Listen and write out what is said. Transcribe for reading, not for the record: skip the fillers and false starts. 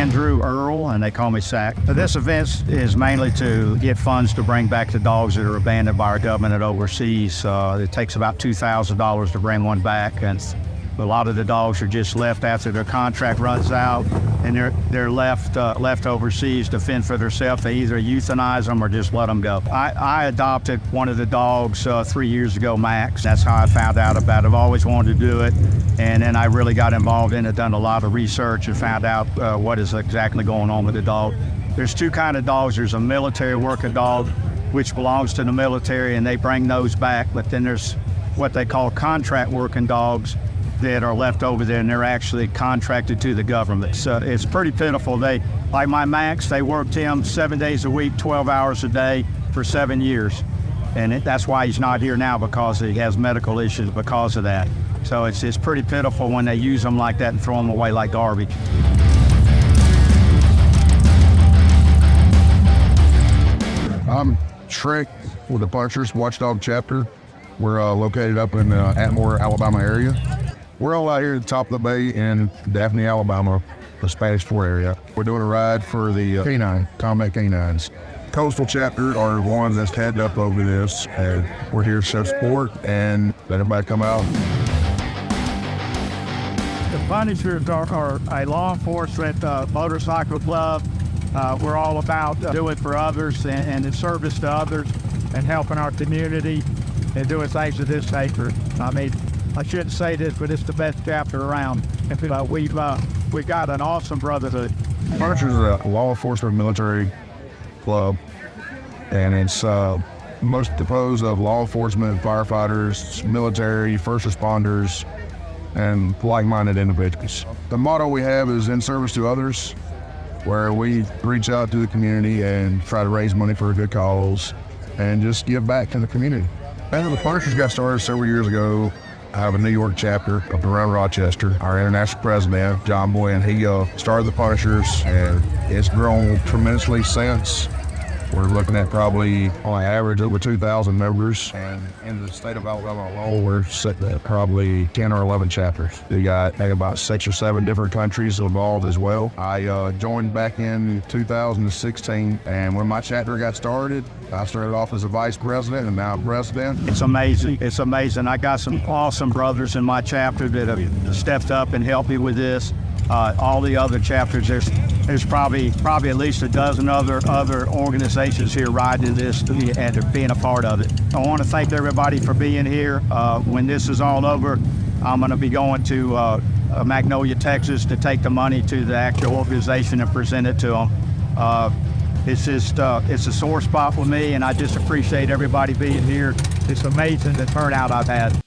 Andrew Earl, and they call me Sack. This event is mainly to get funds to bring back the dogs that are abandoned by our government overseas. It takes about $2,000 to bring one back, and a lot of the dogs are just left after their contract runs out, and they're left overseas to fend for themselves. They either euthanize them or just let them go. I adopted one of the dogs 3 years ago, Max. That's how I found out about it. I've always wanted to do it, and then I really got involved in it, done a lot of research, and found out what is exactly going on with the dog. There's two kinds of dogs. There's a military working dog, which belongs to the military, and they bring those back. But then there's what they call contract working dogs that are left over there, and they're actually contracted to the government. So it's pretty pitiful. They, like my Max, they worked him 7 days a week, 12 hours a day for 7 years. And that's why he's not here now, because he has medical issues because of that. So it's pretty pitiful when they use them like that and throw them away like garbage. I'm Trek with the Punchers Watchdog chapter. We're located up in the Atmore, Alabama area. We're all out here at the top of the bay in Daphne, Alabama, the Spanish Fort area. We're doing a ride for the canine, combat canines. Coastal chapter are the ones that's headed up over this, and we're here to show support and let everybody come out. The Punishers are a law enforcement motorcycle club. We're all about doing for others and in service to others and helping our community and doing things of this nature. I mean, I shouldn't say this, but it's the best chapter around. We've got an awesome brotherhood. Punchers is a law enforcement military club, and it's most composed of law enforcement, firefighters, military, first responders, and like-minded individuals. The motto we have is in service to others, where we reach out to the community and try to raise money for a good cause and just give back to the community. After the Punchers got started several years ago, I have a New York chapter up around Rochester. Our international president, John Boyd, he started the Punchers, and it's grown tremendously since. We're looking at probably, on average, over 2,000 members. And in the state of Alabama alone, we're sitting at probably 10 or 11 chapters. We got about 6 or 7 different countries involved as well. I joined back in 2016, and when my chapter got started, I started off as a vice president and now president. It's amazing. It's amazing. I got some awesome brothers in my chapter that have stepped up and helped me with this. All the other chapters, there's probably at least a dozen other organizations here riding this and being a part of it. I want to thank everybody for being here. When this is all over, I'm going to be going to Magnolia, Texas, to take the money to the actual organization and present it to them. It's a sore spot for me, and I just appreciate everybody being here. It's amazing the turnout I've had.